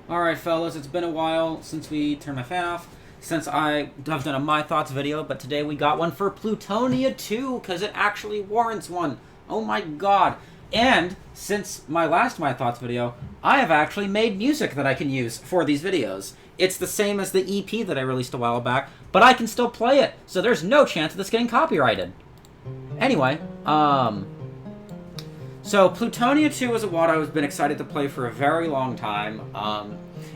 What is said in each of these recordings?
Alright, fellas, it's been a while since we turned my fan off, since I have done a My Thoughts video, but today we got one for Plutonia 2, because it actually warrants one. Oh my god. And, since my last My Thoughts video, I have actually made music that I can use for these videos. It's the same as the EP that I released a while back, but I can still play it, so there's no chance of this getting copyrighted. Anyway, so, Plutonia 2 is a WAD I've been excited to play for a very long time.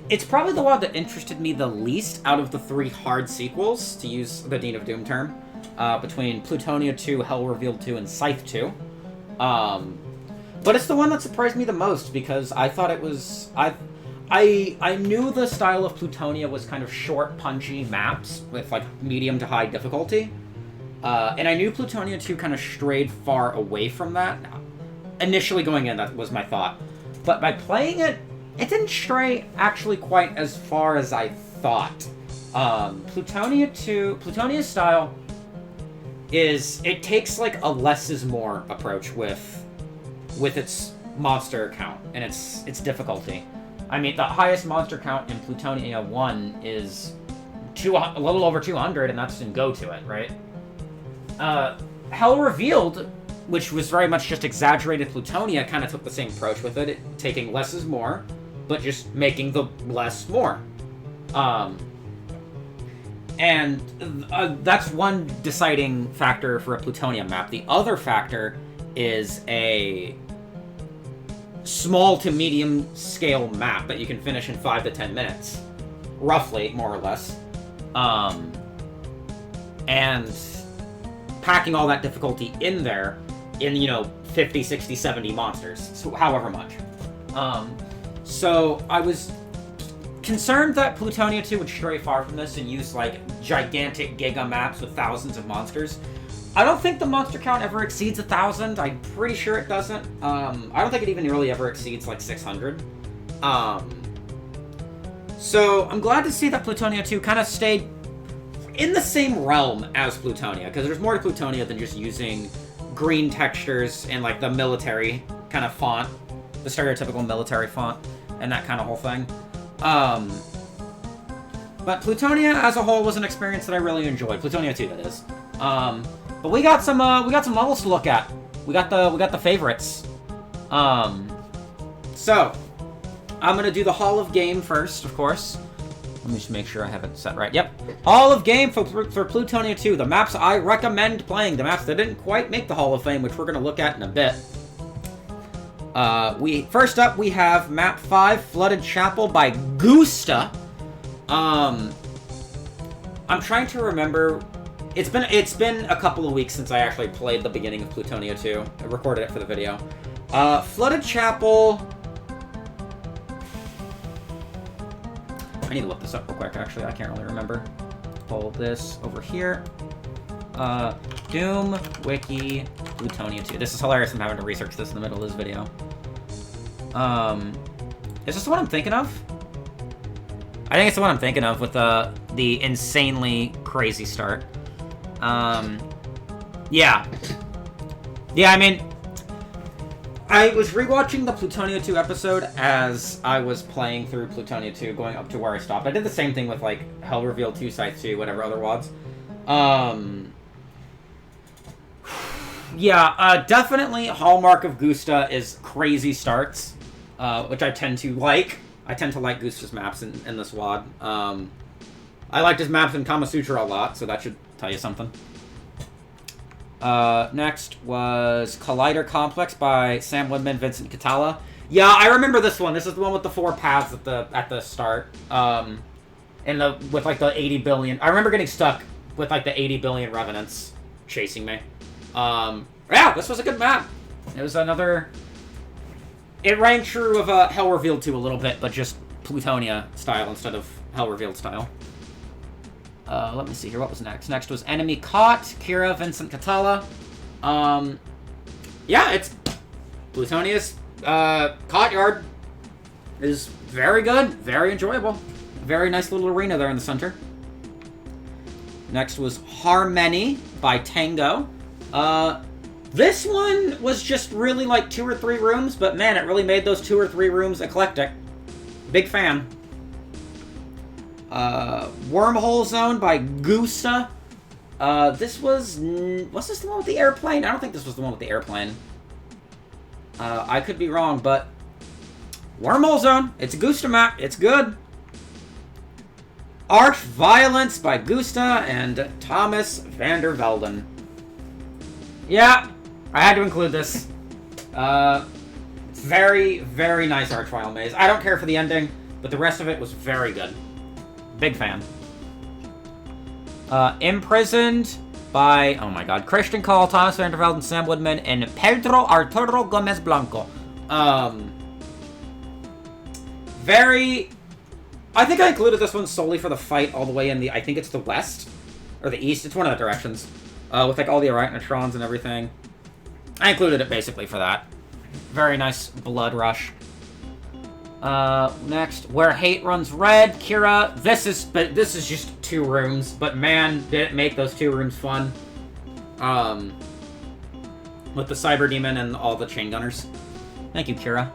It's probably the WAD that interested me the least out of the 3 hard sequels, to use the Dean of Doom term, between Plutonia 2, Hell Revealed 2, and Scythe 2. But it's the one that surprised me the most, because I thought it was... I knew the style of Plutonia was kind of short, punchy maps with, like, medium to high difficulty. And I knew Plutonia 2 kind of strayed far away from that. Initially going in, that was my thought. But by playing it, it didn't stray actually quite as far as I thought. Plutonia's style is, it takes like a less is more approach with its monster count and its difficulty. I mean, the highest monster count in Plutonia 1 is a little over 200, and that's in Go to it, right? Hell Revealed, which was very much just exaggerated Plutonia, kind of took the same approach with it, taking less is more, but just making the less more. And that's one deciding factor for a Plutonia map. The other factor is a small to medium scale map that you can finish in 5 to 10 minutes. Roughly, more or less. And packing all that difficulty in there in, 50, 60, 70 monsters. So however much. So I was concerned that Plutonia 2 would stray far from this and use, like, gigantic giga maps with thousands of monsters. I don't think the monster count ever exceeds 1,000. I'm pretty sure it doesn't. I don't think it even really ever exceeds, like, 600. So I'm glad to see that Plutonia 2 kind of stayed in the same realm as Plutonia, because there's more to Plutonia than just using green textures and, like, the military kind of font, the stereotypical military font, and that kind of whole thing. But Plutonia as a whole was an experience that I really enjoyed. Plutonia 2, that is. But we got some levels to look at. We got the favorites. So I'm gonna do the Hall of Game first, of course. Let me just make sure I have it set right. Yep. Hall of Game for Plutonia 2. The maps I recommend playing. The maps that didn't quite make the Hall of Fame, which we're going to look at in a bit. First up, we have Map 5, Flooded Chapel by Gusta. I'm trying to remember. It's been a couple of weeks since I actually played the beginning of Plutonia 2. I recorded it for the video. Flooded Chapel... I need to look this up real quick, actually. I can't really remember. Pull this over here. Doom Wiki Plutonia 2. This is hilarious. I'm having to research this in the middle of this video. Is this the one I'm thinking of? I think it's the one I'm thinking of with the insanely crazy start. Yeah. Yeah, I mean, I was rewatching the Plutonia 2 episode as I was playing through Plutonia 2, going up to where I stopped. I did the same thing with, like, Hell Revealed 2, Scythe 2, whatever other WADs. Yeah, definitely hallmark of Gusta is crazy starts, which I tend to like. I tend to like Gusta's maps in this WAD. I liked his maps in Kama Sutra a lot, so that should tell you something. Next was Collider Complex by Sam Woodman, Vincent Catala. Yeah, I remember this one. This is the one with the 4 paths at the start. With like the 80 billion. I remember getting stuck with like the 80 billion revenants chasing me. Yeah, this was a good map. It was another. It rang true of Hell Revealed 2 a little bit, but just Plutonia style instead of Hell Revealed style. Let me see here. What was next? Next was Enemy Caught, Kira, Vincent Catala. Yeah, it's Plutonia's Caught Yard is very good, very enjoyable. Very nice little arena there in the center. Next was Harmony by Tango. This one was just really like 2 or 3 rooms, but man, it really made those 2 or 3 rooms eclectic. Big fan. Wormhole Zone by Gusta. This was this the one with the airplane? I don't think this was the one with the airplane. I could be wrong, but Wormhole Zone. It's a Gusta map. It's good. Arch Violence by Gusta and Thomas van der Velden. Yeah, I had to include this. Very, very nice Arch Violence maze. I don't care for the ending, but the rest of it was very good. Big fan. Imprisoned by, oh my god, Christian Cole, Thomas van der Velden, Sam Woodman, and Pedro Arturo Gomez Blanco. I think I included this one solely for the fight all the way in the, I think it's the west, or the east, it's one of the directions, with like all the arachnotrons and everything. I included it basically for that. Very nice blood rush. Next, Where Hate Runs Red, Kira. This is just 2 rooms, but man, did it make those 2 rooms fun. With the Cyber Demon and all the Chain Gunners. Thank you, Kira.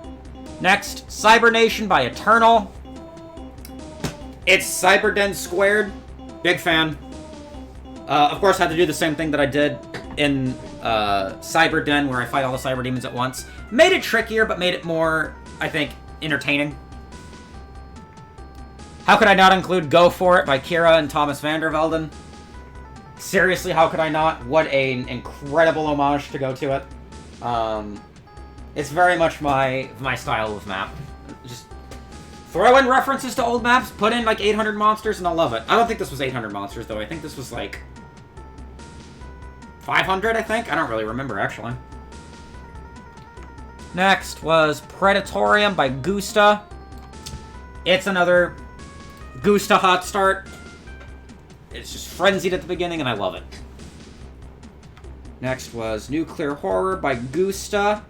Next, Cyber Nation by Eternal. It's Cyberden squared. Big fan. Of course, I had to do the same thing that I did in Cyberden, where I fight all the Cyber Demons at once. Made it trickier, but made it more, I think, entertaining. How could I not include Go For It by Kira and Thomas van der Velden? Seriously, how could I not? What an incredible homage to go to it. It's very much my style of map. Just throw in references to old maps, put in like 800 monsters, and I'll love it. I don't think this was 800 monsters, though. I think this was like 500, I think? I don't really remember, actually. Next was Predatorium by Gusta. It's another Gusta hot start. It's just frenzied at the beginning, and I love it. Next was Nuclear Horror by Gusta.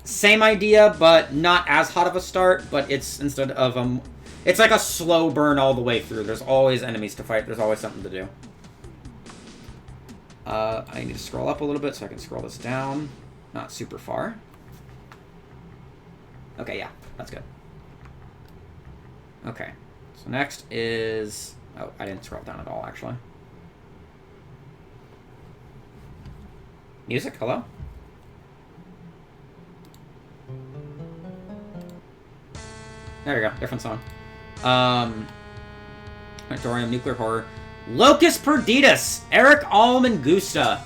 Same idea, but not as hot of a start, but it's instead of it's like a slow burn all the way through. There's always enemies to fight. There's always something to do. I need to scroll up a little bit so I can scroll this down. Not super far. Okay, yeah, that's good. Okay, so next is... Oh, I didn't scroll down at all, actually. Music, hello? There you go, different song. Predatorium, Nuclear Horror. Locus Perditus, Eric Allman Gusta.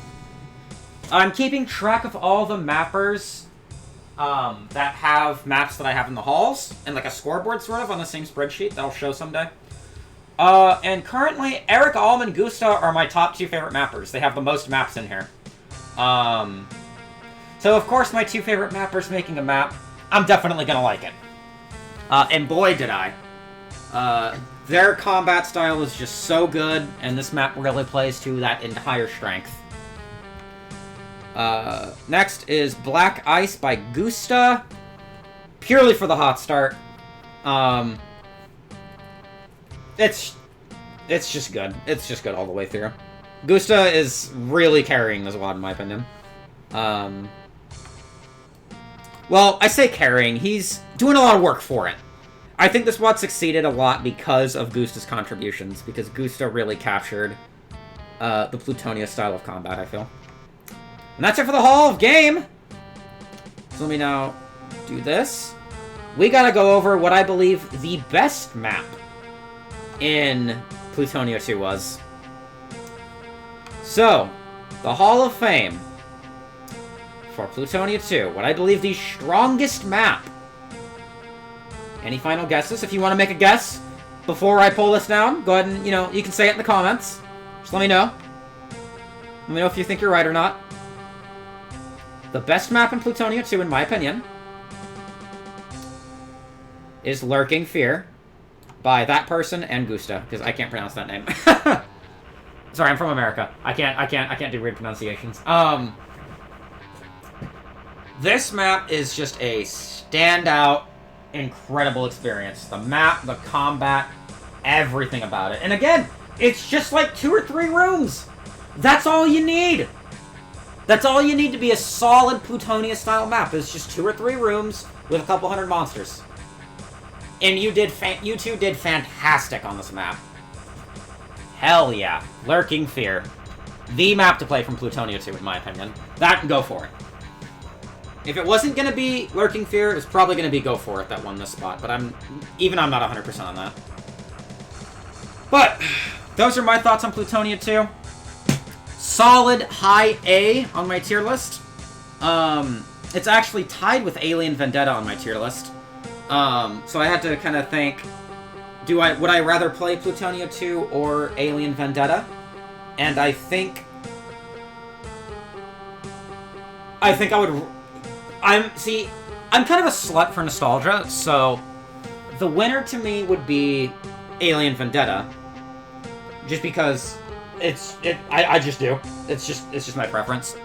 I'm keeping track of all the mappers that have maps that I have in the halls, and like a scoreboard sort of on the same spreadsheet that I'll show someday. And currently, Eric Allman Gusta are my top 2 favorite mappers. They have the most maps in here. So of course my 2 favorite mappers making a map, I'm definitely gonna like it. And boy did I. Their combat style is just so good, and this map really plays to that entire strength. Next is Black Ice by Gusta. Purely for the hot start. It's just good. It's just good all the way through. Gusta is really carrying this WOD in my opinion. Well, I say carrying. He's doing a lot of work for it. I think this WOD succeeded a lot because of Gusta's contributions, because Gusta really captured the Plutonia style of combat, I feel. And that's it for the Hall of Game! So let me now do this. We gotta go over what I believe the best map in Plutonia 2 was. So, the Hall of Fame for Plutonia 2. What I believe the strongest map. Any final guesses? If you want to make a guess before I pull this down, go ahead and, you can say it in the comments. Just let me know. Let me know if you think you're right or not. The best map in Plutonia 2, in my opinion, is Lurking Fear by that person and Gusta, because I can't pronounce that name. Sorry, I'm from America. I can't do weird pronunciations. This map is just a standout, incredible experience. The map, the combat, everything about it. And again, it's just like 2 or 3 rooms. That's all you need. That's all you need to be a solid Plutonia-style map. It's just 2 or 3 rooms with a couple hundred monsters. And you two did fantastic on this map. Hell yeah. Lurking Fear. The map to play from Plutonia 2, in my opinion. Go for it. If it wasn't going to be Lurking Fear, it's probably going to be Go For It that won this spot. But I'm not 100% on that. But, those are my thoughts on Plutonia 2. Solid high A on my tier list. It's actually tied with Alien Vendetta on my tier list. So I had to kind of think, would I rather play Plutonia 2 or Alien Vendetta? And I think I would... I'm kind of a slut for nostalgia, so the winner to me would be Alien Vendetta. Just because I just do. It's just my preference.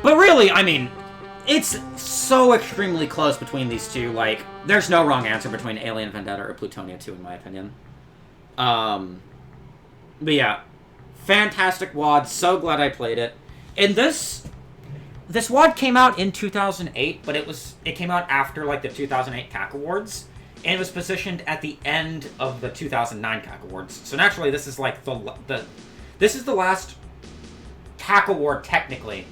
But really, I mean, it's so extremely close between these two. Like, there's no wrong answer between Alien Vendetta or Plutonia 2, in my opinion. But yeah, fantastic WOD. So glad I played it. And this WOD came out in 2008, but it came out after like the 2008 CAC Awards, and it was positioned at the end of the 2009 CAC Awards. So naturally, this is like this is the last CAC Award technically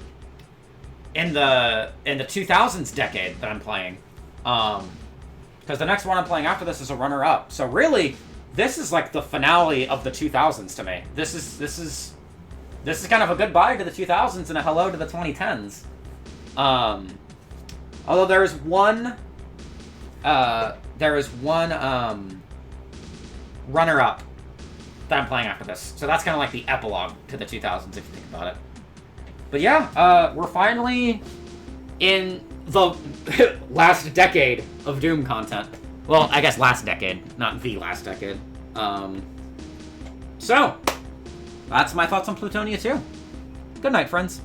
in the 2000s decade that I'm playing, because the next one I'm playing after this is a runner-up. So really, this is like the finale of the 2000s to me. This is kind of a goodbye to the 2000s and a hello to the 2010s. Although there is one runner-up that I'm playing after this. So that's kind of like the epilogue to the 2000s, if you think about it. But yeah, we're finally in the last decade of Doom content. Well, I guess last decade, not the last decade. So, that's my thoughts on Plutonia 2. Good night, friends.